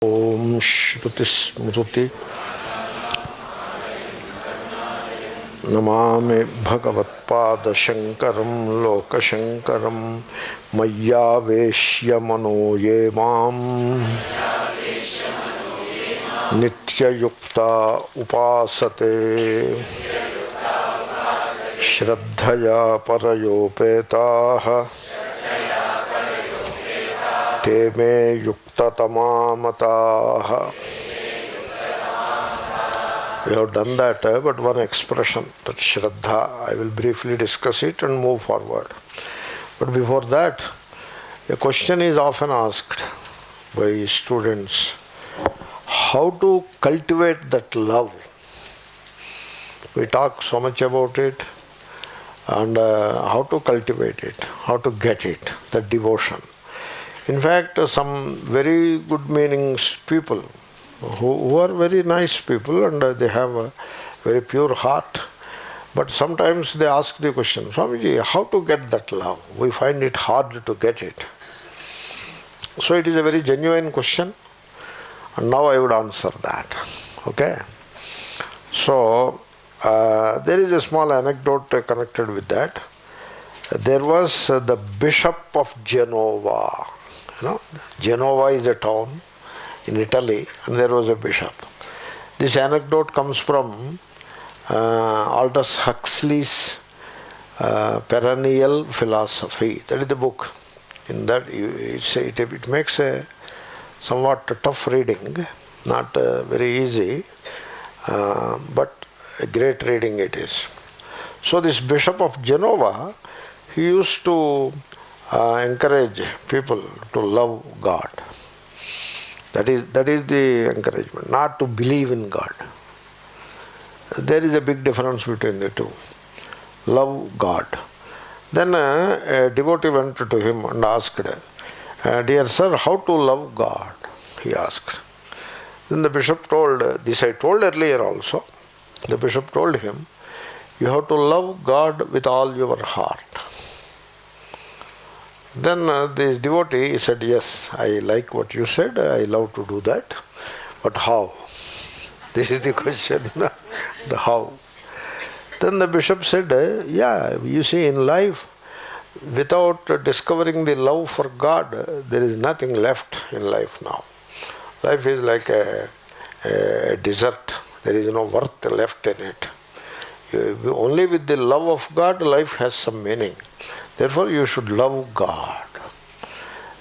Om Shruti Smruti Namami Bhagavatpada Shankaram Lokashankaram Maya Veshya Mano Ye Mam Nitya Yukta Upasate Shraddhaya Parayopetaha Te me Yukta Tamamataha. We have done that, but one expression, that Shraddha, I will briefly discuss it and move forward. But before that, a question is often asked by students, how to cultivate that love. We talk so much about it, and how to cultivate it, how to get it, that devotion. In fact, some very good meaning people, who are very nice people and they have a very pure heart, but sometimes they ask the question, Swamiji, how to get that love? We find it hard to get it. So it is a very genuine question, and now I would answer that. Okay? So there is a small anecdote connected with that. There was the Bishop of Genova. Genova is a town in Italy, and there was a bishop. This anecdote comes from Aldous Huxley's Perennial Philosophy. That is the book. In that, it makes a somewhat tough reading, not very easy, but a great reading it is. So this Bishop of Genova, he used to encourage people to love God. That is the encouragement, not to believe in God. There is a big difference between the two. Love God. Then a devotee went to him and asked, Dear sir, how to love God? He asked. Then the bishop told, this I told earlier also, the bishop told him, you have to love God with all your heart. Then this devotee said, yes, I like what you said, I love to do that, but how? This is the question, the how. Then the bishop said, yeah, you see, in life, without discovering the love for God, there is nothing left in life now. Life is like a desert, there is no worth left in it. Only with the love of God, life has some meaning. Therefore, you should love God.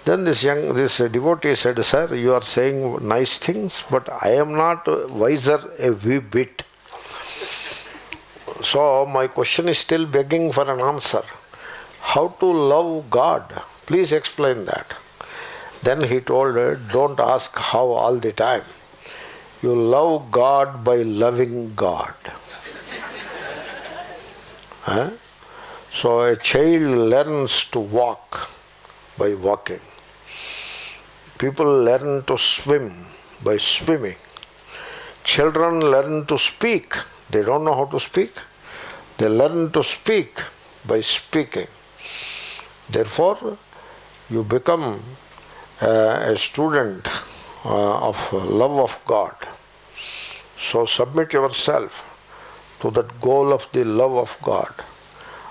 Then this devotee said, sir, you are saying nice things, but I am not wiser a wee bit. So my question is still begging for an answer. How to love God? Please explain that. Then he told her, don't ask how all the time. You love God by loving God. Huh? So a child learns to walk by walking. People learn to swim by swimming. Children learn to speak. They don't know how to speak. They learn to speak by speaking. Therefore, you become a student of love of God. So submit yourself to that goal of the love of God.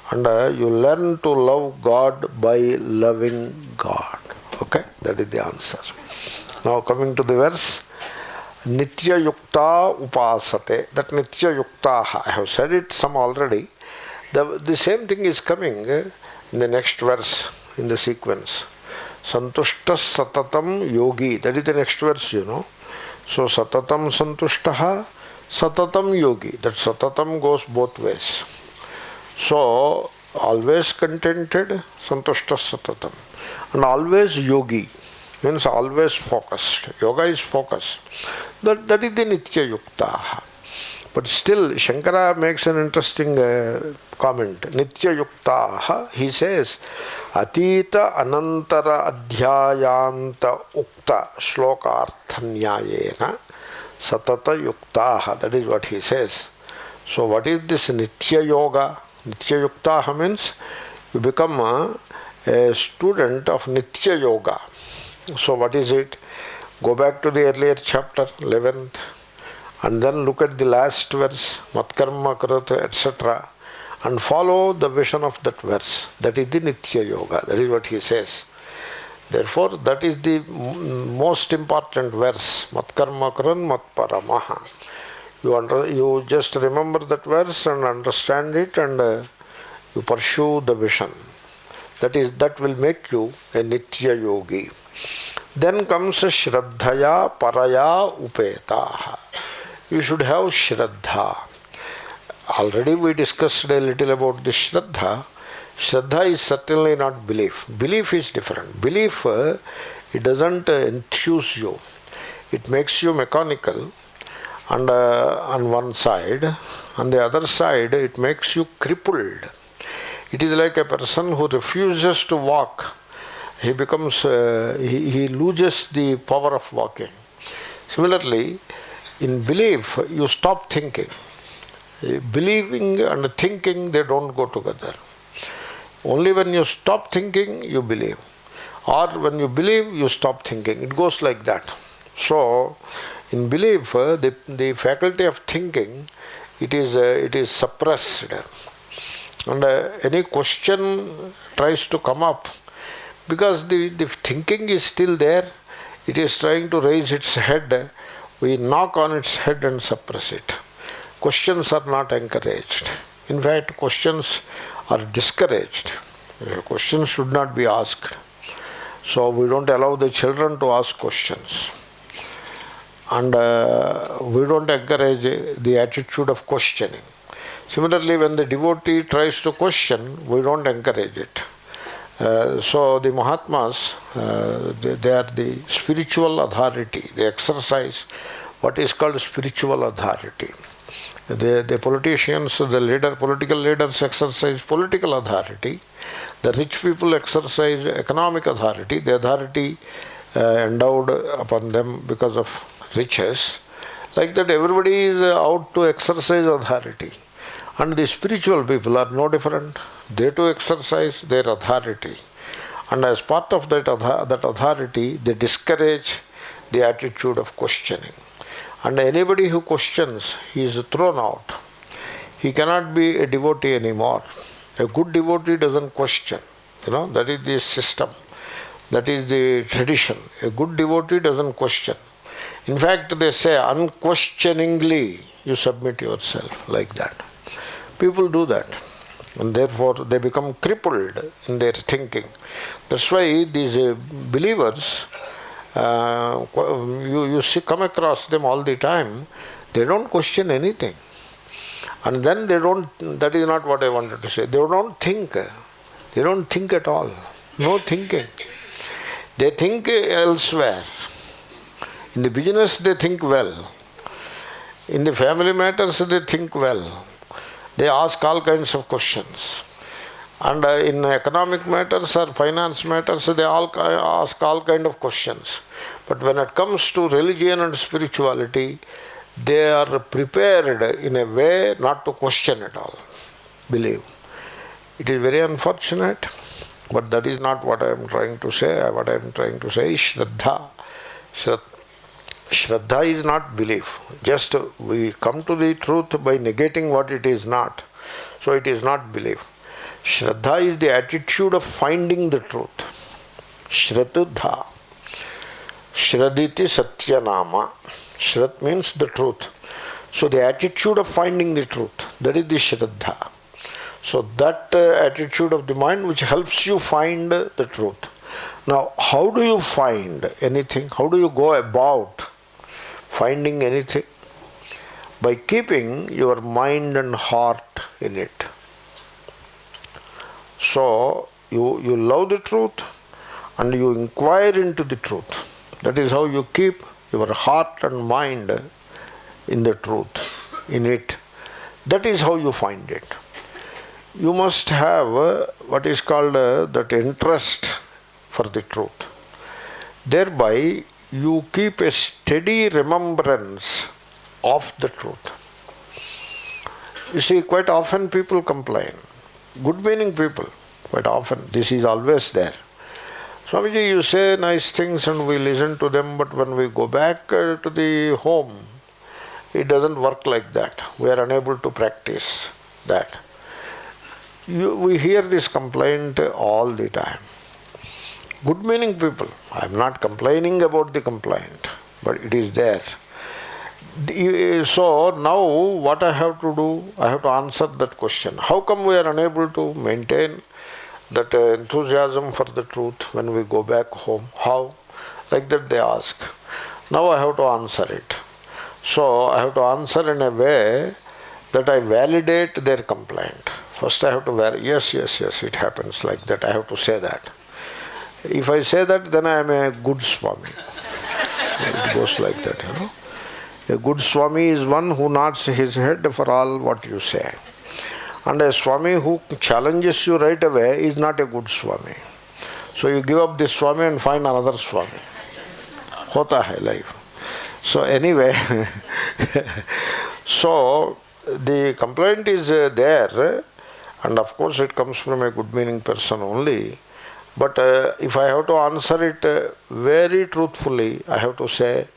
And you learn to love God by loving God. Okay? That is the answer. Now coming to the verse. Nitya Yukta Upasate. That Nitya Yukta, I have said it some already. The same thing is coming in the next verse in the sequence. Santushtas Satatam Yogi. That is the next verse, you know. So Satatam Santushtaha, Satatam Yogi. That Satatam goes both ways. So, always contented, santushtas satatam. And always yogi, means always focused. Yoga is focus. That is the nitya yukta. But still, Shankara makes an interesting comment. Nitya yukta, he says, Atita anantara adhyayanta ukta shlokarthanyayena satata yukta. That is what he says. So, what is this nitya yoga? Nitya Yukta means you become a student of Nitya Yoga. So what is it? Go back to the earlier chapter, 11th, and then look at the last verse, Matkarma Karata, etc., and follow the vision of that verse. That is the Nitya Yoga. That is what he says. Therefore, that is the most important verse, Matkarma Karan Matparamaha. You just remember that verse and understand it, and you pursue the vision. That will make you a Nitya Yogi. Then comes Shraddhaya Paraya Upetaha. You should have Shraddha. Already we discussed a little about the Shraddha. Shraddha is certainly not belief. Belief is different. Belief, it doesn't enthuse you. It makes you mechanical, and on one side. On the other side, it makes you crippled. It is like a person who refuses to walk. He becomes, he loses the power of walking. Similarly, in belief, you stop thinking. Believing and thinking, they don't go together. Only when you stop thinking, you believe. Or when you believe, you stop thinking. It goes like that. So, in belief, the faculty of thinking, it is suppressed. And any question tries to come up, because the thinking is still there, it is trying to raise its head, we knock on its head and suppress it. Questions are not encouraged. In fact, questions are discouraged. Questions should not be asked. So we don't allow the children to ask questions. And we don't encourage the attitude of questioning. Similarly, when the devotee tries to question, we don't encourage it. So the Mahatmas, they are the spiritual authority. They exercise what is called spiritual authority. The politicians, political leaders exercise political authority. The rich people exercise economic authority. The authority endowed upon them because of riches. Like that, everybody is out to exercise authority. And the spiritual people are no different. They too exercise their authority. And as part of that authority, they discourage the attitude of questioning. And anybody who questions, he is thrown out. He cannot be a devotee anymore. A good devotee doesn't question. That is the system. That is the tradition. A good devotee doesn't question. In fact, they say unquestioningly you submit yourself, like that. People do that, and therefore they become crippled in their thinking. That's why these believers, you come across them all the time, they don't question anything. And then that is not what I wanted to say. They don't think. They don't think at all. No thinking. They think elsewhere. In the business they think well. In the family matters they think well. They ask all kinds of questions. And in economic matters or finance matters, they all ask all kinds of questions. But when it comes to religion and spirituality, they are prepared in a way not to question at all. Believe. It is very unfortunate, but that is not what I am trying to say. What I am trying to say is Shraddha. Shraddha is not belief. Just we come to the truth by negating what it is not. So it is not belief. Shraddha is the attitude of finding the truth. Shraddha. Shraditi Satyanama. Shrad means the truth. So the attitude of finding the truth, that is the Shraddha. So that attitude of the mind which helps you find the truth. Now, how do you find anything? How do you go about finding anything? By keeping your mind and heart in it. So, you love the truth and you inquire into the truth. That is how you keep your heart and mind in the truth, in it. That is how you find it. You must have what is called that interest for the truth. Thereby, you keep a steady remembrance of the truth. You see, quite often people complain. Good meaning people, quite often. This is always there. Swamiji, you say nice things and we listen to them, but when we go back to the home, it doesn't work like that. We are unable to practice that. We hear this complaint all the time. Good meaning people. I am not complaining about the complaint, but it is there. So now what I have to do? I have to answer that question. How come we are unable to maintain that enthusiasm for the truth when we go back home? How? Like that they ask. Now I have to answer it. So I have to answer in a way that I validate their complaint. First I have to yes, it happens like that. I have to say that. If I say that, then I am a good Swami. It goes like that, you know. A good Swami is one who nods his head for all what you say. And a Swami who challenges you right away is not a good Swami. So you give up this Swami and find another Swami. Hota hai life. So anyway, so the complaint is there, and of course it comes from a good meaning person only. But if I have to answer it very truthfully, I have to say,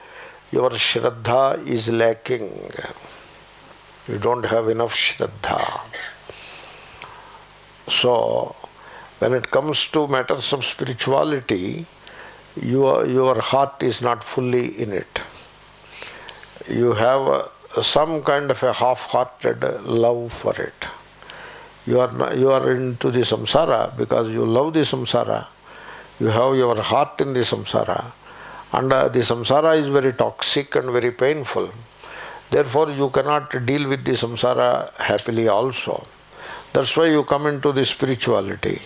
your Shraddha is lacking. You don't have enough Shraddha. So, when it comes to matters of spirituality, your heart is not fully in it. You have some kind of a half-hearted love for it. You are into the samsara because you love the samsara. You have your heart in the samsara. And the samsara is very toxic and very painful. Therefore, you cannot deal with the samsara happily also. That's why you come into the spirituality.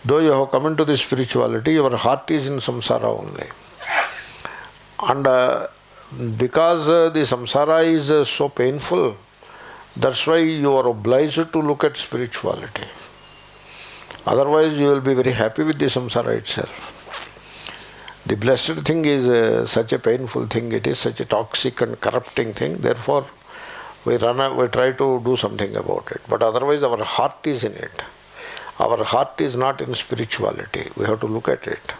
Though you have come into the spirituality, your heart is in samsara only. And because the samsara is so painful, that's why you are obliged to look at spirituality. Otherwise, you will be very happy with the samsara itself. The blessed thing is such a painful thing, it is such a toxic and corrupting thing, therefore we try to do something about it. But otherwise our heart is in it. Our heart is not in spirituality, we have to look at it.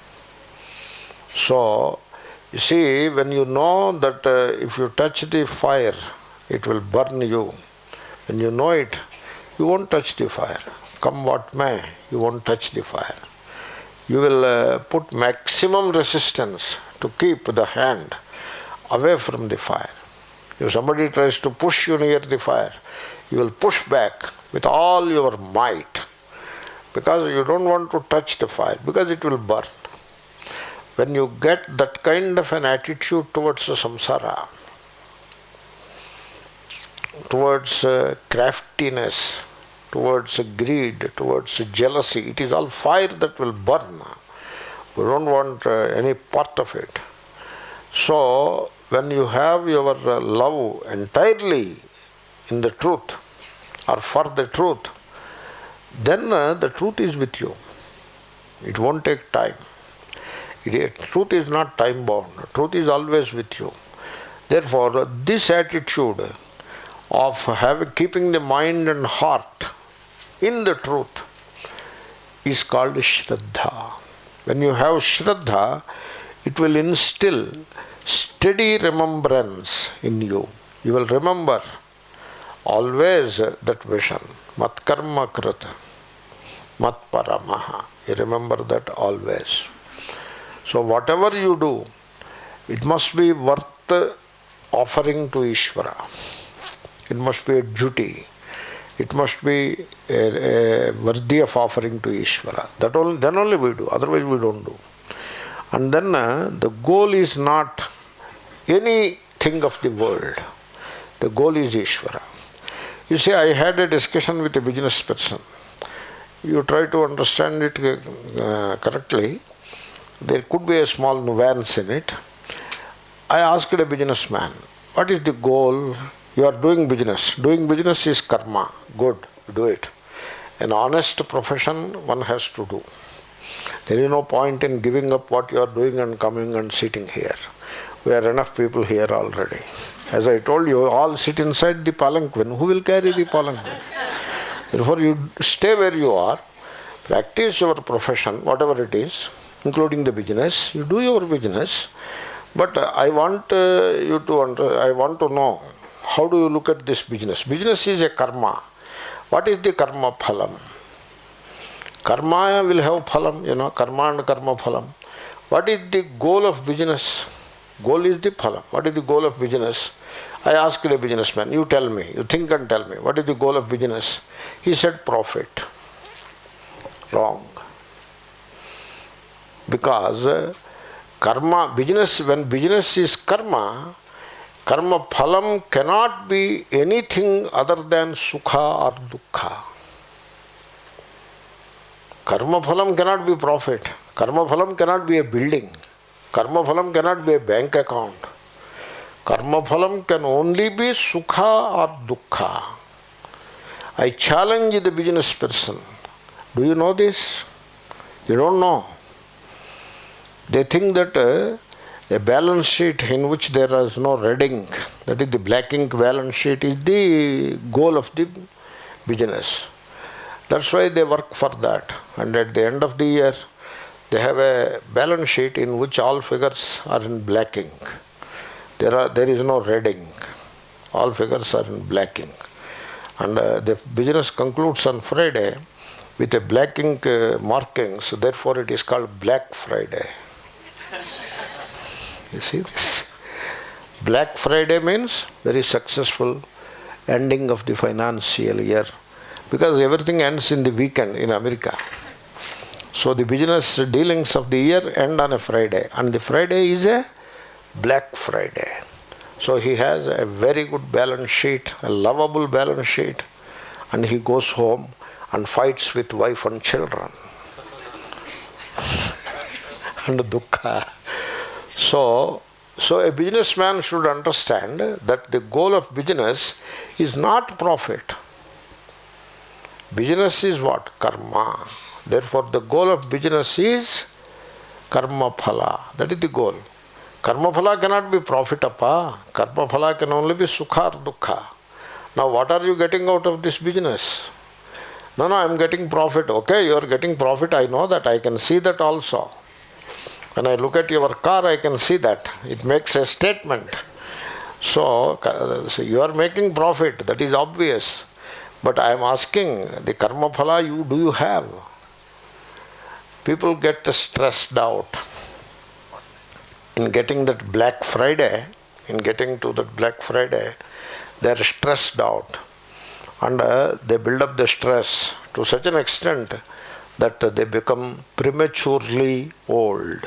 So, you see, when you know that if you touch the fire, it will burn you, when you know it, you won't touch the fire. Come what may, you won't touch the fire. You will put maximum resistance to keep the hand away from the fire. If somebody tries to push you near the fire, you will push back with all your might because you don't want to touch the fire, because it will burn. When you get that kind of an attitude towards the samsara, towards craftiness, towards greed, towards jealousy, it is all fire that will burn. We don't want any part of it. So, when you have your love entirely in the truth or for the truth, then the truth is with you. It won't take time. Truth is not time bound. Truth is always with you. Therefore, this attitude of keeping the mind and heart in the truth is called Shraddha. When you have Shraddha, it will instill steady remembrance in you. You will remember always that vision. Mat karma krita, mat paramaha. You remember that always. So whatever you do, it must be worth offering to Ishvara. It must be a duty. It must be worthy of offering to Ishvara. Then only we do, otherwise we don't do. And then the goal is not anything of the world. The goal is Ishvara. You see, I had a discussion with a business person. You try to understand it correctly. There could be a small nuance in it. I asked a businessman, what is the goal? You are doing business. Doing business is karma. Good, do it. An honest profession one has to do. There is no point in giving up what you are doing and coming and sitting here. We are enough people here already. As I told you, all sit inside the palanquin. Who will carry the palanquin? Therefore, you stay where you are, practice your profession, whatever it is, including the business. You do your business, but I want I want to know, how do you look at this business? Business is a karma. What is the karma phalam? Karma will have phalam, karma and karma phalam. What is the goal of business? Goal is the phalam. What is the goal of business? I asked a businessman, you tell me, you think and tell me, what is the goal of business? He said profit. Wrong. Because karma, business, when business is karma, karma phalam cannot be anything other than sukha or dukkha. Karma phalam cannot be profit. Karma phalam cannot be a building. Karma phalam cannot be a bank account. Karma phalam can only be sukha or dukkha. I challenge the business person. Do you know this? You don't know. They think that a balance sheet in which there is no red ink, that is the black ink balance sheet, is the goal of the business. That's why they work for that. And at the end of the year, they have a balance sheet in which all figures are in black ink. There is no red ink. All figures are in black ink. And the business concludes on Friday with a black ink markings. Therefore, it is called Black Friday. You see this? Black Friday means very successful ending of the financial year, because everything ends in the weekend in America. So the business dealings of the year end on a Friday, and the Friday is a Black Friday. So he has a very good balance sheet, a lovable balance sheet, and he goes home and fights with wife and children. And dukkha. So a businessman should understand that the goal of business is not profit. Business is what? Karma. Therefore, the goal of business is karma phala. That is the goal. Karma phala cannot be profit apa. Karma phala can only be sukha or dukkha. Now, what are you getting out of this business? No, I am getting profit. Okay, you are getting profit. I know that. I can see that also. When I look at your car, I can see that. It makes a statement. So you are making profit. That is obvious. But I am asking, the karma phala do you have? People get stressed out in getting that Black Friday. In getting to that Black Friday, they are stressed out. And they build up the stress to such an extent that they become prematurely old.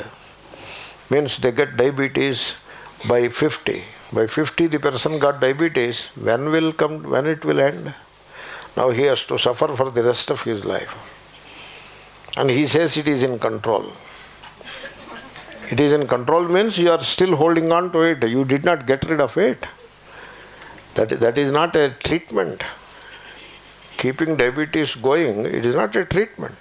Means they get diabetes by 50. By 50 the person got diabetes. When it will end? Now he has to suffer for the rest of his life. And he says it is in control. It is in control means you are still holding on to it. You did not get rid of it. That is not a treatment. Keeping diabetes going, it is not a treatment.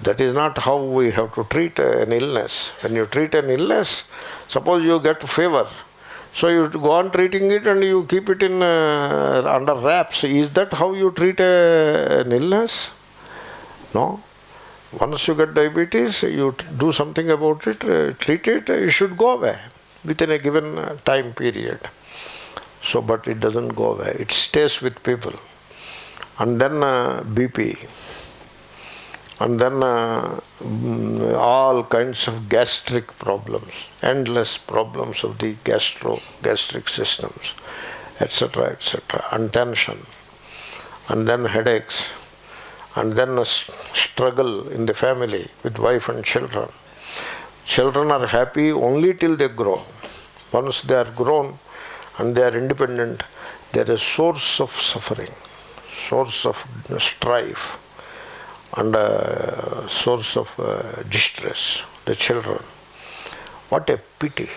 That is not how we have to treat an illness. When you treat an illness, suppose you get fever, so you go on treating it and you keep it in under wraps. Is that how you treat an illness? No. Once you get diabetes, you do something about it, treat it, it should go away within a given time period. So, but it doesn't go away. It stays with people. And then BP. And then all kinds of gastric problems, endless problems of the gastric systems, etc., etc., and tension, and then headaches, and then a struggle in the family with wife and children. Children are happy only till they grow. Once they are grown and they are independent, they are a source of suffering, source of strife, and a source of distress, the children. What a pity.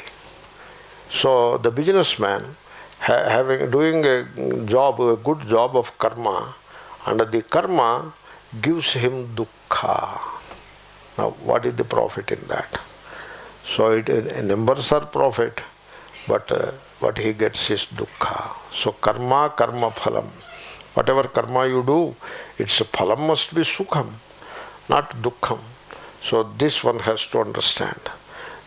So the businessman doing a good job of karma, and the karma gives him dukkha. Now what is the profit in that? So numbers are profit, but what he gets is dukkha. So karma phalam. Whatever karma you do, its phalam must be sukham, not dukkham. So this one has to understand.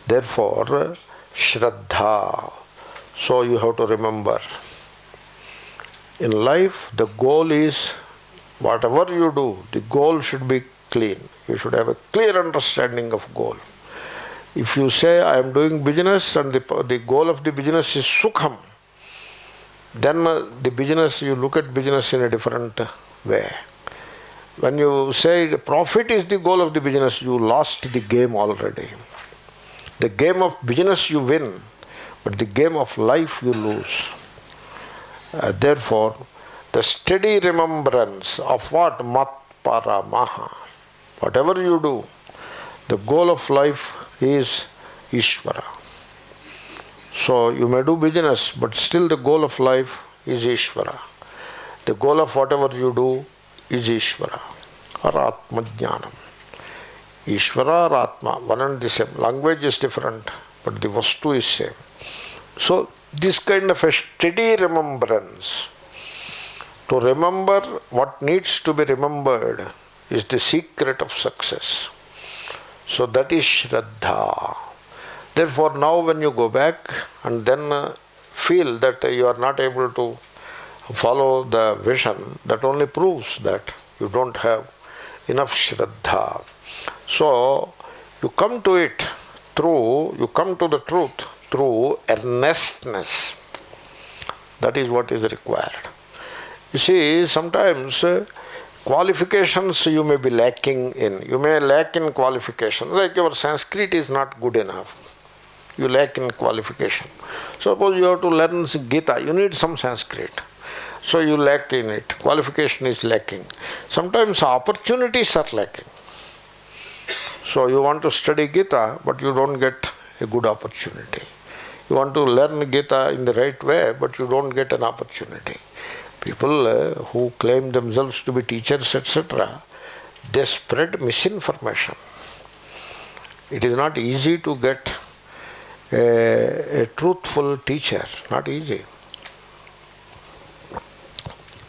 Therefore, Shraddha. So you have to remember, in life the goal is, whatever you do, the goal should be clean. You should have a clear understanding of goal. If you say, I am doing business and the goal of the business is Sukham, then the business, you look at business in a different way. When you say the profit is the goal of the business, you lost the game already. The game of business you win, but the game of life you lose. Therefore, the steady remembrance of what? Mat Paramaha. Whatever you do, the goal of life is Ishvara. So you may do business, but still the goal of life is Ishvara. The goal of whatever you do is Ishvara or Atma Jnanam. Ishvara or Atma, one and the same. Language is different, but the Vastu is same. So this kind of a steady remembrance, to remember what needs to be remembered, is the secret of success. So that is Shraddha. Therefore now when you go back and then feel that you are not able to follow the vision, that only proves that you don't have enough Shraddha. So you come to it you come to the truth through earnestness. That is what is required. You see, sometimes qualifications you may be lacking in. You may lack in qualification. Like your Sanskrit is not good enough. You lack in qualification. Suppose you have to learn Gita, you need some Sanskrit. So you lack in it. Qualification is lacking. Sometimes opportunities are lacking. So you want to study Gita, but you don't get a good opportunity. You want to learn Gita in the right way, but you don't get an opportunity. People who claim themselves to be teachers, etc., they spread misinformation. It is not easy to get a truthful teacher, not easy.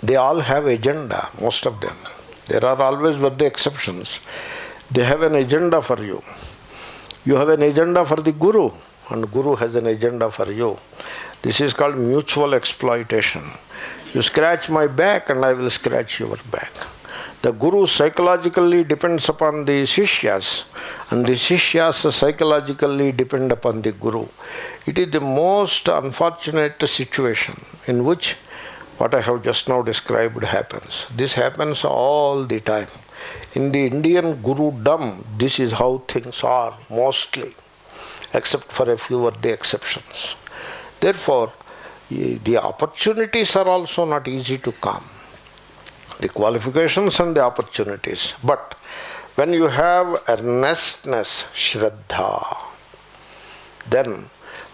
They all have agenda, most of them. There are always but the exceptions. They have an agenda for you. You have an agenda for the Guru, and Guru has an agenda for you. This is called mutual exploitation. You scratch my back and I will scratch your back. The Guru psychologically depends upon the Sishyas, and the Sishyas psychologically depend upon the Guru. It is the most unfortunate situation in which what I have just now described happens. This happens all the time. In the Indian Gurudom, this is how things are mostly, except for a few of the exceptions. Therefore, the opportunities are also not easy to come. The qualifications and the opportunities. But when you have earnestness, Shraddha, then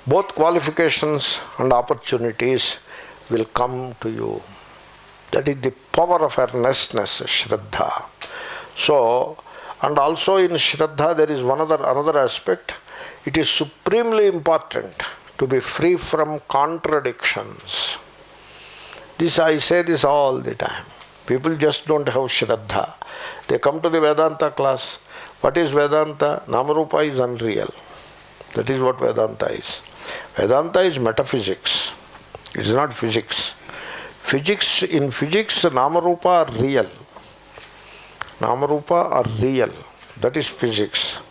both qualifications and opportunities will come to you. That is the power of earnestness, Shraddha. So, and also in Shraddha there is another aspect. It is supremely important to be free from contradictions. This I say this all the time. People just don't have Shraddha. They come to the Vedanta class. What is Vedanta? Namarupa is unreal. That is what Vedanta is. Vedanta is metaphysics. It is not physics. In physics, Namarupa are real. Namarupa are real. That is physics.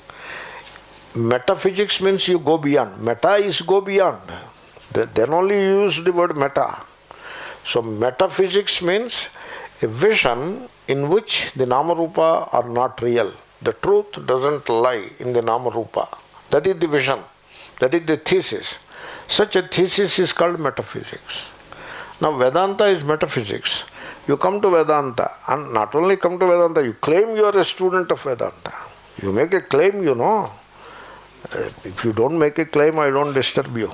Metaphysics means you go beyond. Meta is go beyond. Then only you use the word meta. So metaphysics means a vision in which the Namarupa are not real. The truth doesn't lie in the Namarupa. That is the vision. That is the thesis. Such a thesis is called metaphysics. Now Vedanta is metaphysics. You come to Vedanta, and not only come to Vedanta, you claim you are a student of Vedanta. You make a claim, you know. If you don't make a claim, I don't disturb you.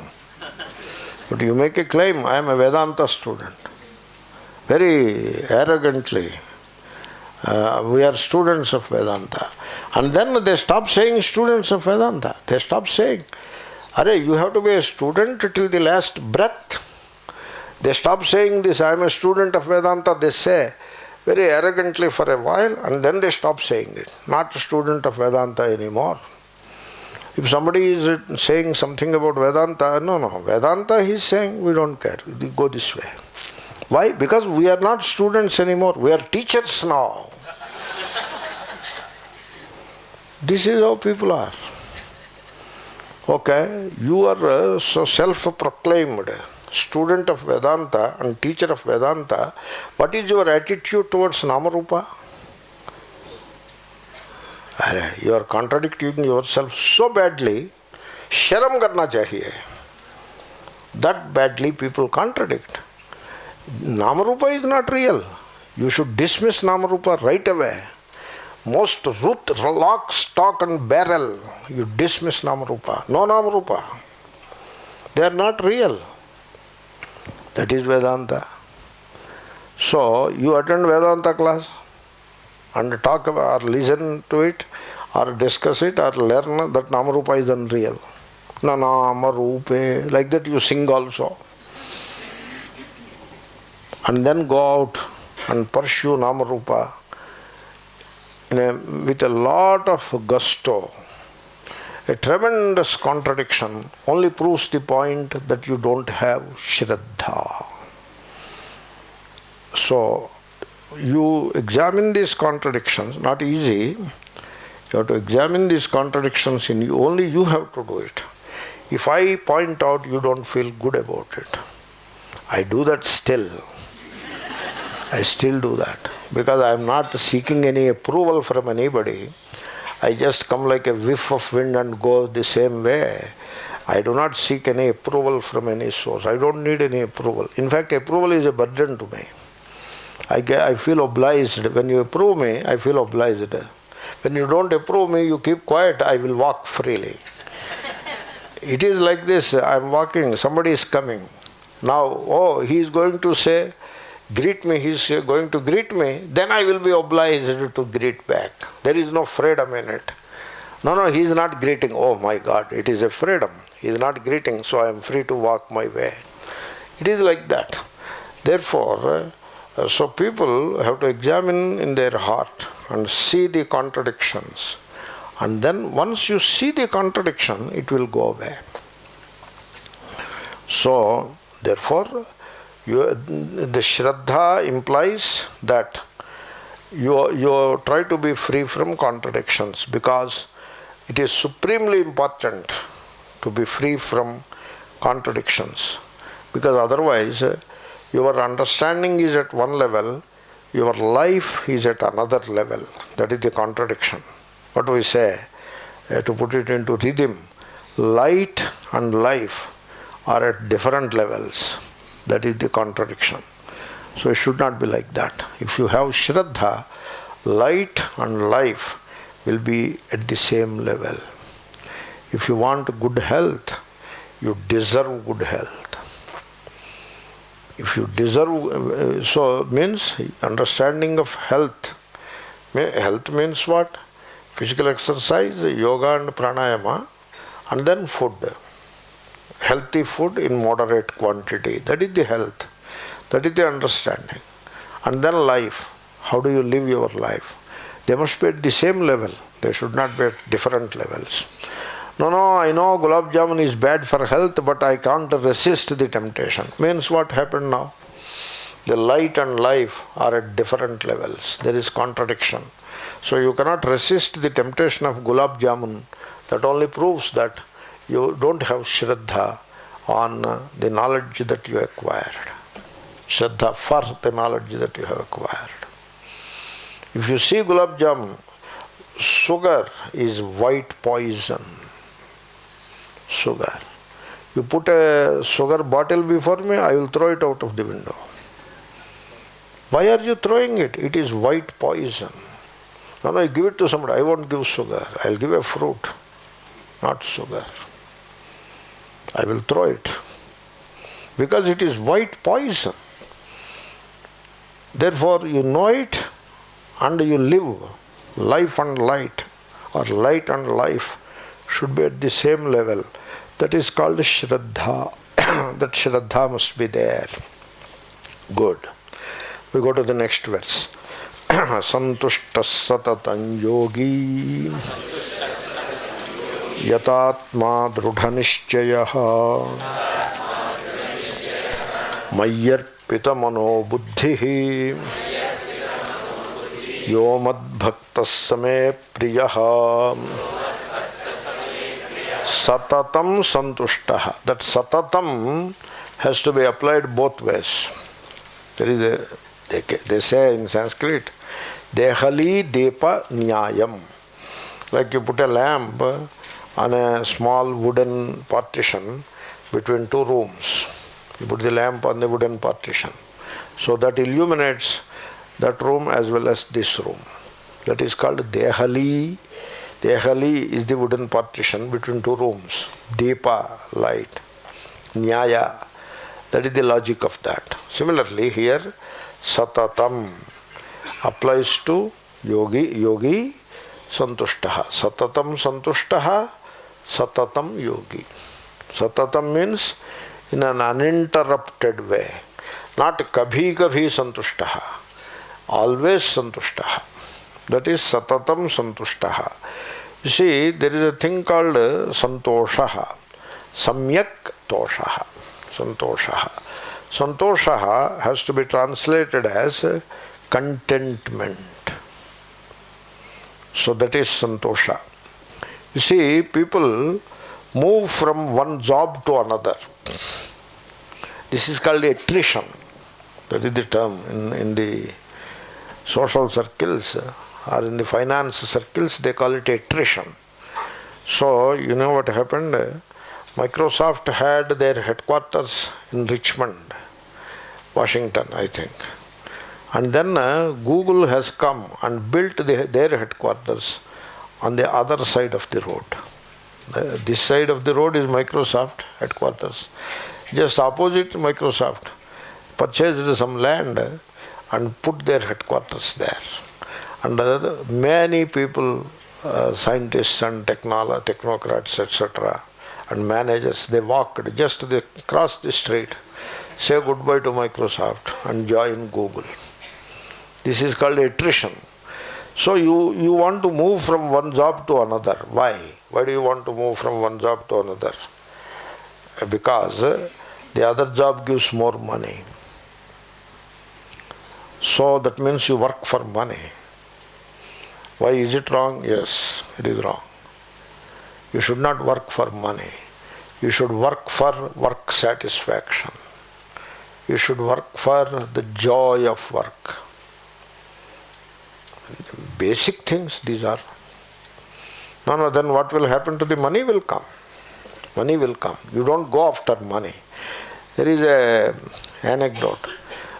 But you make a claim, I am a Vedanta student. Very arrogantly, we are students of Vedanta. And then they stop saying students of Vedanta. They stop saying, Arey, you have to be a student till the last breath. They stop saying this, I am a student of Vedanta. They say, very arrogantly for a while, and then they stop saying it. Not a student of Vedanta anymore. If somebody is saying something about Vedanta, no, Vedanta he is saying, we don't care, we go this way. Why? Because we are not students anymore, we are teachers now. This is how people are. Okay, you are so self-proclaimed student of Vedanta and teacher of Vedanta. What is your attitude towards Namarupa? You are contradicting yourself so badly, sharam karna chahiye. That badly people contradict. Namarupa is not real. You should dismiss Namarupa right away. Most root, lock, stock and barrel, you dismiss Namarupa. No Namarupa. They are not real. That is Vedanta. So, you attend Vedanta class and talk about, or listen to it, or discuss it, or learn that Namarupa is unreal. Na Namarupe, like that you sing also. And then go out and pursue Namarupa with a lot of gusto. A tremendous contradiction only proves the point that you don't have Shraddha. So, you examine these contradictions, not easy. You have to examine these contradictions in you. Only you have to do it. If I point out, you don't feel good about it. I do that still. I still do that. Because I am not seeking any approval from anybody. I just come like a whiff of wind and go the same way. I do not seek any approval from any source. I don't need any approval. In fact, approval is a burden to me. I feel obliged. When you approve me, I feel obliged. When you don't approve me, you keep quiet, I will walk freely. It is like this, I am walking, somebody is coming. Now, he is going to say, greet me, he is going to greet me, then I will be obliged to greet back. There is no freedom in it. No, he is not greeting. Oh my God, it is a freedom. He is not greeting, so I am free to walk my way. It is like that. Therefore, so people have to examine in their heart and see the contradictions. And then once you see the contradiction, it will go away. So, therefore, the Shraddha implies that you try to be free from contradictions, because it is supremely important to be free from contradictions. Because otherwise, your understanding is at one level, your life is at another level. That is the contradiction. What we say, to put it into rhythm, light and life are at different levels. That is the contradiction. So it should not be like that. If you have Shraddha, light and life will be at the same level. If you want good health, you deserve good health. If you deserve, so means understanding of health. Health means what? Physical exercise, yoga and pranayama, and then food. Healthy food in moderate quantity. That is the health. That is the understanding. And then life. How do you live your life? They must be at the same level. They should not be at different levels. No, I know gulab jamun is bad for health, but I can't resist the temptation. Means what happened now? The light and life are at different levels. There is contradiction. So you cannot resist the temptation of gulab jamun. That only proves that you don't have Shraddha on the knowledge that you acquired. Shraddha for the knowledge that you have acquired. If you see gulab jamun, sugar is white poison. Sugar. You put a sugar bottle before me, I will throw it out of the window. Why are you throwing it? It is white poison. No, give it to somebody. I won't give sugar. I will give a fruit, not sugar. I will throw it. Because it is white poison. Therefore, you know it and you live. Life and light, or light and life, should be at the same level. That is called Shraddha. That Shraddha must be there. Good. We go to the next verse. Santushta satatam yogi yatatma drudhanishchayaha mayyarpita mano buddhihi yo madbhaktas same priyaha satatam santushtaha. That satatam has to be applied both ways. There is a, they say in Sanskrit, dehali depa nyayam. Like you put a lamp on a small wooden partition between two rooms. You put the lamp on the wooden partition. So that illuminates that room as well as this room. That is called dehali. Dehali is the wooden partition between two rooms. Depa, light. Nyaya, that is the logic of that. Similarly here, satatam applies to yogi santushtaha. Satatam santushtaha, satatam yogi. Satatam means in an uninterrupted way. Not kabhi santushtaha. Always santushtaha. That is satatam santushtaha. You see, there is a thing called santoshaha. Samyak toshaha. Santoshaha. Santoshaha has to be translated as contentment. So that is santosha. You see, people move from one job to another. This is called attrition. That is the term in the social circles or in the finance circles, they call it attrition. So, you know what happened? Microsoft had their headquarters in Richmond, Washington, I think. And then Google has come and built their headquarters on the other side of the road. This side of the road is Microsoft headquarters. Just opposite Microsoft purchased some land and put their headquarters there. And many people, scientists and technocrats, etc., and managers, they walked, just they crossed the street, say goodbye to Microsoft and join Google. This is called attrition. So you want to move from one job to another. Why? Why do you want to move from one job to another? Because the other job gives more money. So that means you work for money. Why is it wrong? Yes, it is wrong. You should not work for money. You should work for work satisfaction. You should work for the joy of work. Basic things these are. No, then what will happen to the money will come. Money will come. You don't go after money. There is an anecdote.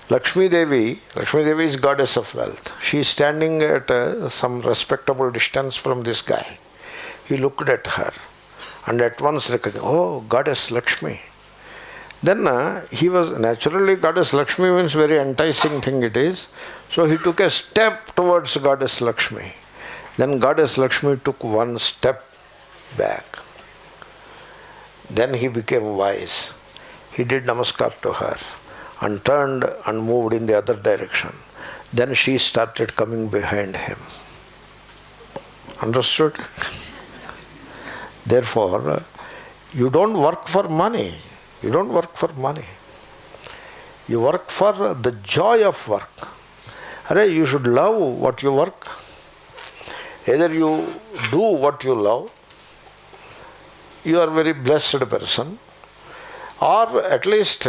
Lakshmi Devi is goddess of wealth. She is standing at some respectable distance from this guy. He looked at her and at once recognized, oh, goddess Lakshmi. Then he was, naturally goddess Lakshmi means very enticing thing it is. So he took a step towards goddess Lakshmi. Then goddess Lakshmi took one step back. Then he became wise. He did namaskar to her and turned and moved in the other direction. Then she started coming behind him. Understood? Therefore, you don't work for money. You don't work for money. You work for the joy of work. You should love what you work. Either you do what you love, you are a very blessed person, or at least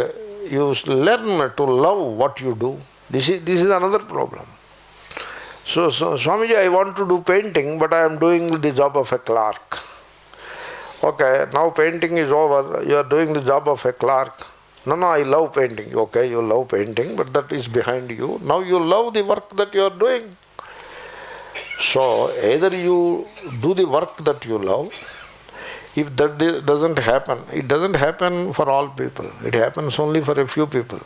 you learn to love what you do. This is another problem. So Swamiji, I want to do painting, but I am doing the job of a clerk. Okay, now painting is over, you are doing the job of a clerk. No, I love painting. Okay, you love painting, but that is behind you. Now you love the work that you are doing. So either you do the work that you love. If that doesn't happen, it doesn't happen for all people. It happens only for a few people.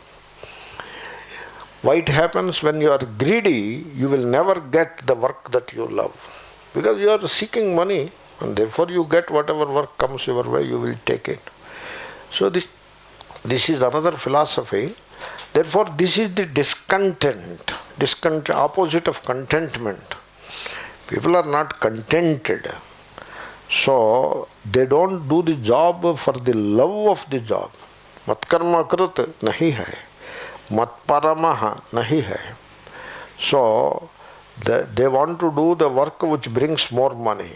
Why it happens? When you are greedy, you will never get the work that you love. Because you are seeking money, and therefore you get whatever work comes your way, you will take it. So this is another philosophy. Therefore, this is the discontent opposite of contentment. People are not contented. So they don't do the job for the love of the job. Matkarma krit nahi hai. Matparamaha nahi hai. So they want to do the work which brings more money.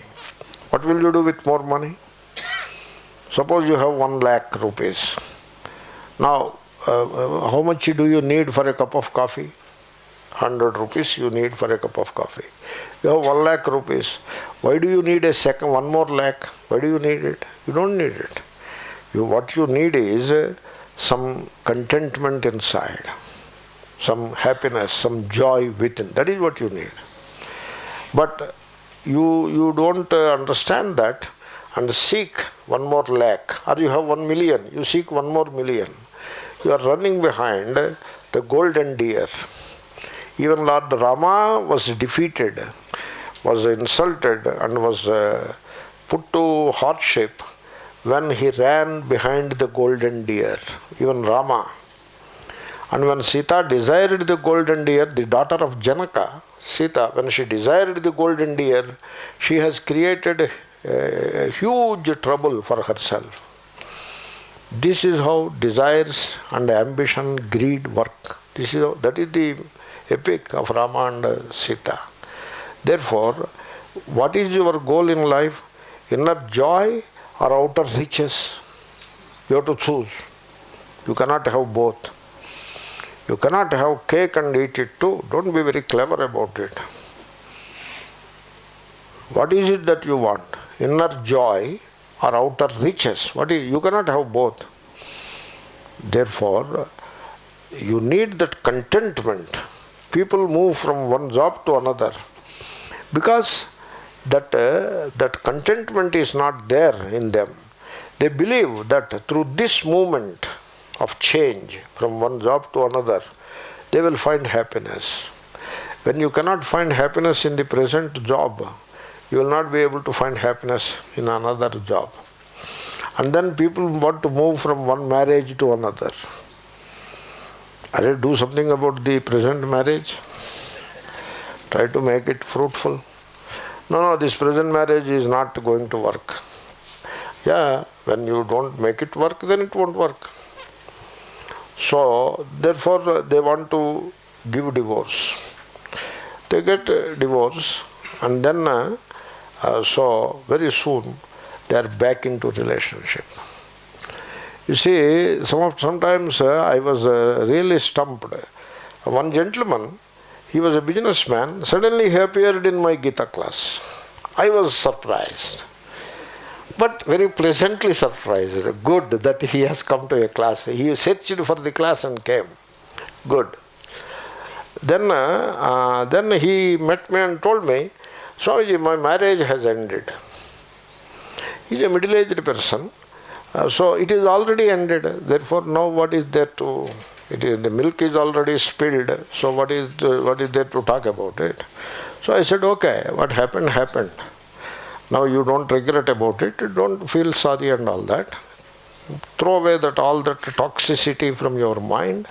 What will you do with more money? Suppose you have 1 lakh rupees. Now, how much do you need for a cup of coffee? 100 rupees you need for a cup of coffee. You have 1 lakh rupees. Why do you need one more lakh? Why do you need it? You don't need it. What you need is some contentment inside, some happiness, some joy within. That is what you need. But you don't understand that and seek 1 more lakh. Or you have 1 million, you seek 1 more million. You are running behind the golden deer. Even Lord Rama was defeated, was insulted and was put to hardship when he ran behind the golden deer. Even Rama. And when Sita desired the golden deer, the daughter of Janaka, Sita, when she desired the golden deer, she has created a huge trouble for herself. This is how desires and ambition, greed work. That is the epic of Rama and Sita. Therefore, what is your goal in life? Inner joy or outer riches? You have to choose. You cannot have both. You cannot have cake and eat it too. Don't be very clever about it. What is it that you want? Inner joy or outer riches? You cannot have both. Therefore, you need that contentment. People move from one job to another because that contentment is not there in them. They believe that through this movement of change from one job to another, they will find happiness. When you cannot find happiness in the present job, you will not be able to find happiness in another job. And then people want to move from one marriage to another. Do something about the present marriage. Try to make it fruitful. No, this present marriage is not going to work. Yeah, when you don't make it work, then it won't work. So, therefore, they want to give divorce. They get divorce and then, so very soon, they are back into relationship. You see, sometimes I was really stumped. One gentleman, he was a businessman, suddenly he appeared in my Gita class. I was surprised, but very pleasantly surprised. Good that he has come to a class. He searched for the class and came. Good. Then he met me and told me, Swamiji, my marriage has ended. He is a middle-aged person. So it is already ended. Therefore, now what is there to... the milk is already spilled. So what is there to talk about it? So I said, okay, what happened, happened. Now you don't regret about it. Don't feel sorry and all that. Throw away all that toxicity from your mind.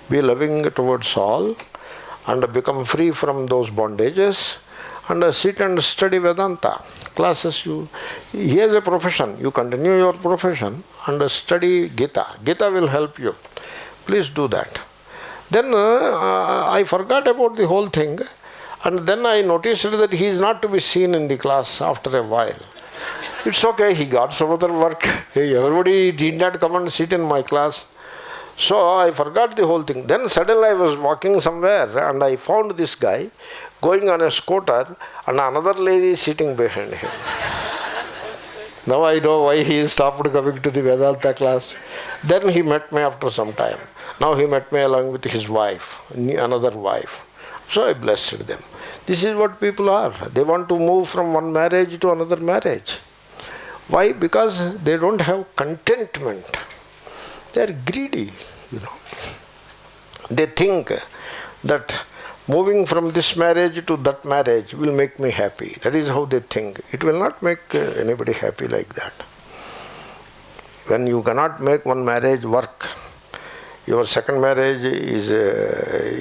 Be loving towards all. And become free from those bondages. And sit and study Vedanta. Classes he has a profession. You continue your profession and study Gita. Gita will help you. Please do that. Then I forgot about the whole thing. And then I noticed that he is not to be seen in the class after a while. It's okay, he got some other work. Everybody did not come and sit in my class. So I forgot the whole thing. Then suddenly I was walking somewhere and I found this guy going on a scooter and another lady sitting behind him. Now I know why he stopped coming to the Vedanta class. Then he met me after some time. Now he met me along with his wife, another wife. So I blessed them. This is what people are. They want to move from one marriage to another marriage. Why? Because they don't have contentment. They are greedy, They think that moving from this marriage to that marriage will make me happy. That is how they think. It will not make anybody happy like that. When you cannot make one marriage work, your second marriage is,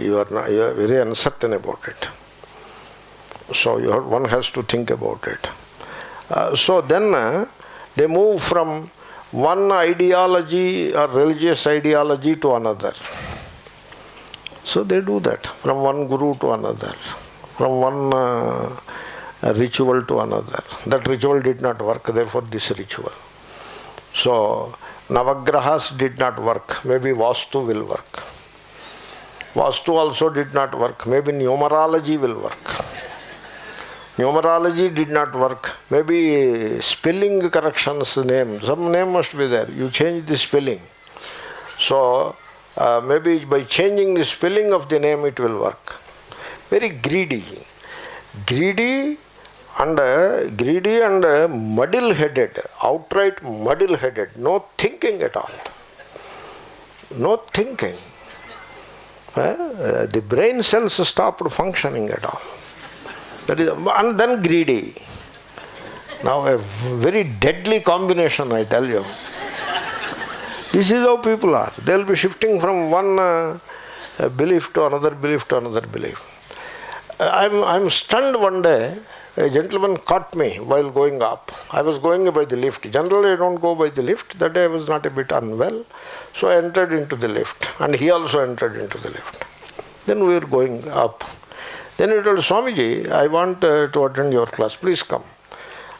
you are very uncertain about it. So one has to think about it. So then they move from one ideology or religious ideology to another. So they do that, from one guru to another, from one ritual to another. That ritual did not work, therefore this ritual. So Navagrahas did not work, maybe Vastu will work. Vastu also did not work, maybe numerology will work. Numerology did not work, maybe spelling corrections name, some name must be there, you change the spelling. So maybe by changing the spelling of the name it will work. Very greedy. Greedy and muddle-headed, outright muddle-headed, no thinking at all. No thinking. The brain cells stopped functioning at all. That is, and then greedy. Now a very deadly combination, I tell you. This is how people are. They will be shifting from one belief to another belief to another belief. I'm stunned one day. A gentleman caught me while going up. I was going by the lift. Generally I don't go by the lift. That day I was not a bit unwell. So I entered into the lift. And he also entered into the lift. Then we were going up. Then he told, Swamiji, I want to attend your class. Please come.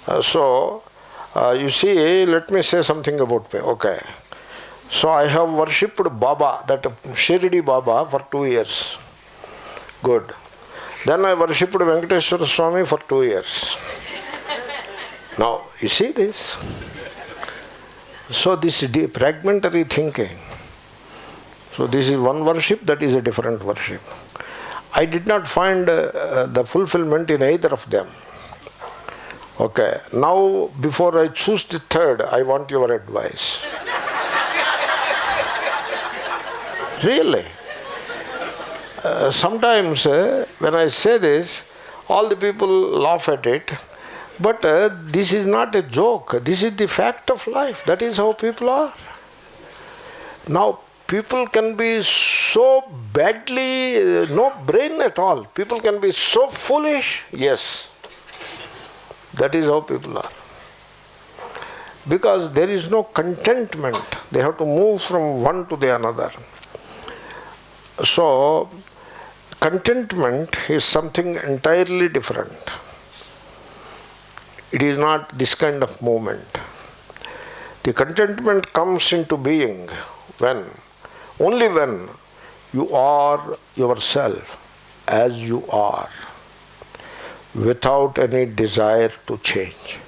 You see, let me say something about me. Okay. So I have worshipped Baba, that Shirdi Baba, for 2 years. Good. Then I worshipped Venkateswara Swami for 2 years. Now, you see this? So this is fragmentary thinking. So this is one worship, that is a different worship. I did not find the fulfillment in either of them. Okay, now before I choose the third, I want your advice. Really? Sometimes when I say this, all the people laugh at it, but this is not a joke. This is the fact of life. That is how people are. Now, people can be so badly, no brain at all. People can be so foolish. Yes. That is how people are. Because there is no contentment. They have to move from one to the another. So, contentment is something entirely different. It is not this kind of movement. The contentment comes into being only when you are yourself as you are, without any desire to change.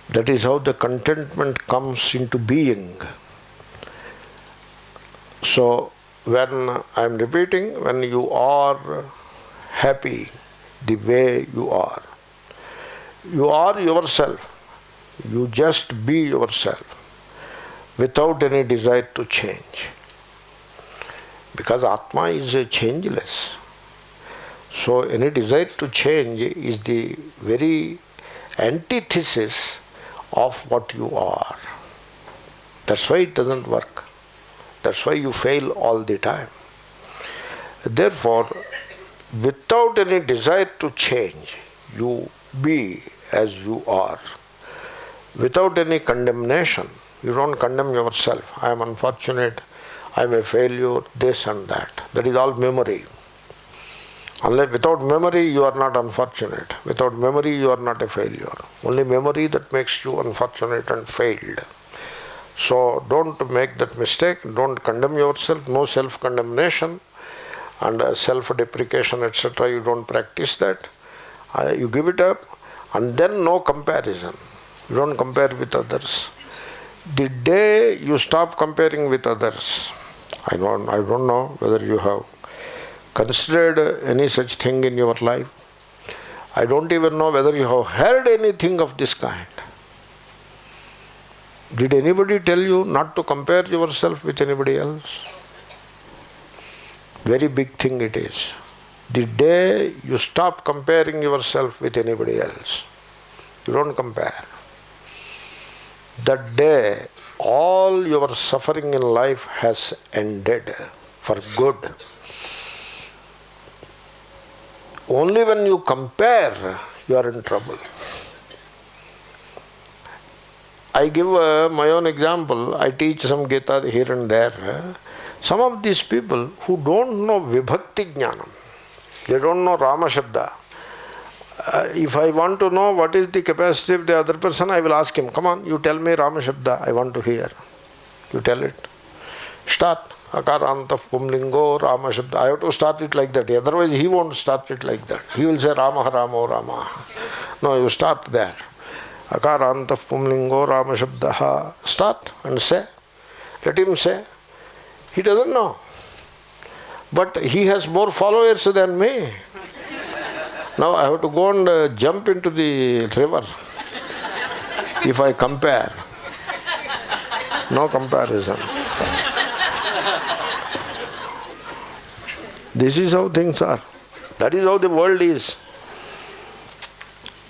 That is how the contentment comes into being. So, when I am repeating, when you are happy the way you are yourself. You just be yourself without any desire to change. Because Atma is changeless. So any desire to change is the very antithesis of what you are. That's why it doesn't work. That's why you fail all the time. Therefore, without any desire to change, you be as you are. Without any condemnation. You don't condemn yourself. I am unfortunate, I am a failure, this and that. That is all memory. Unless without memory you are not unfortunate. Without memory you are not a failure. Only memory that makes you unfortunate and failed. So don't make that mistake. Don't condemn yourself. No self-condemnation and self-deprecation, etc. You don't practice that. You give it up, and then no comparison. You don't compare with others. The day you stop comparing with others, I don't know whether you have considered any such thing in your life. I don't even know whether you have heard anything of this kind. Did anybody tell you not to compare yourself with anybody else? Very big thing it is. The day you stop comparing yourself with anybody else, you don't compare. That day all your suffering in life has ended for good. Only when you compare, you are in trouble. I give my own example. I teach some Gita here and there. Some of these people who don't know Vibhakti Jnanam, they don't know Rama Shabda. If I want to know what is the capacity of the other person, I will ask him, come on, you tell me Rama Shabda, I want to hear. You tell it. Start. Akarantah Pumlingo Rama Shabda. I have to start it like that. Otherwise he won't start it like that. He will say Rama Ramo Rama. No, you start there. Akarantah Pumlingo Rama Shabda. Start and say. Let him say. He doesn't know. But he has more followers than me. Now I have to go and jump into the river. If I compare. No comparison. This is how things are. That is how the world is.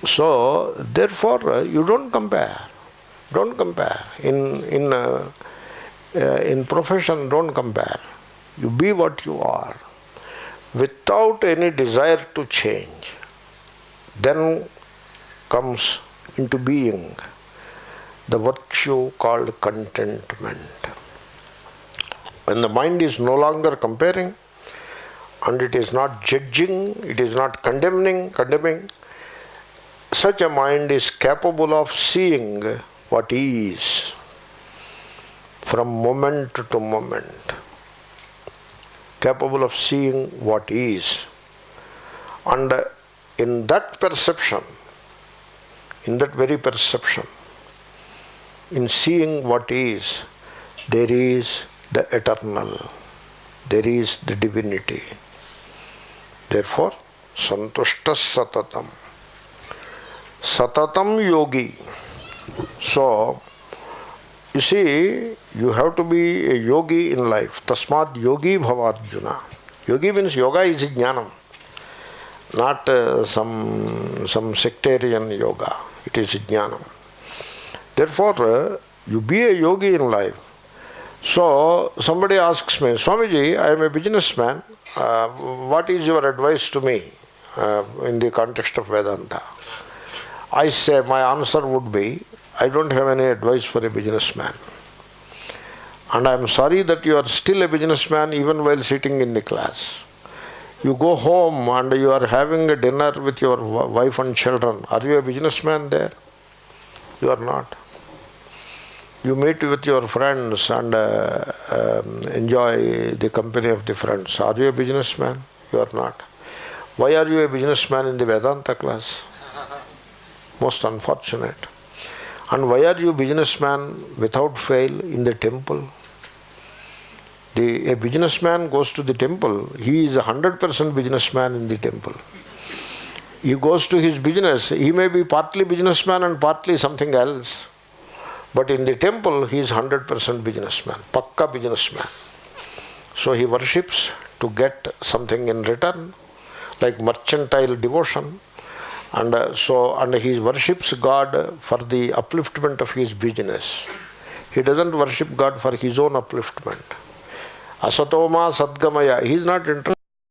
So, therefore, you don't compare. Don't compare. In profession, don't compare. You be what you are, without any desire to change. Then comes into being the virtue called contentment. When the mind is no longer comparing, and it is not judging, it is not condemning, such a mind is capable of seeing what is from moment to moment. Capable of seeing what is. And in that perception, in that very perception, in seeing what is, there is the eternal, there is the divinity. Therefore, santushtas satatam. Satatam yogi. So, you see, you have to be a yogi in life. Tasmad yogi bhavarjuna. Yogi means yoga is jnanam. Not some sectarian yoga. It is jnanam. Therefore, you be a yogi in life. So, somebody asks me, Swamiji, I am a businessman. What is your advice to me in the context of Vedanta? I say, my answer would be, I don't have any advice for a businessman. And I am sorry that you are still a businessman even while sitting in the class. You go home and you are having a dinner with your wife and children. Are you a businessman there? You are not. You meet with your friends and enjoy the company of the friends. Are you a businessman? You are not. Why are you a businessman in the Vedanta class? Most unfortunate. And why are you a businessman without fail in the temple? A businessman goes to the temple, he is 100% businessman in the temple. He goes to his business, he may be partly businessman and partly something else. But in the temple, he is 100% businessman, pakka businessman. So he worships to get something in return, like mercantile devotion. And he worships God for the upliftment of his business. He doesn't worship God for his own upliftment. Asatoma Sadgamaya, he is not interested.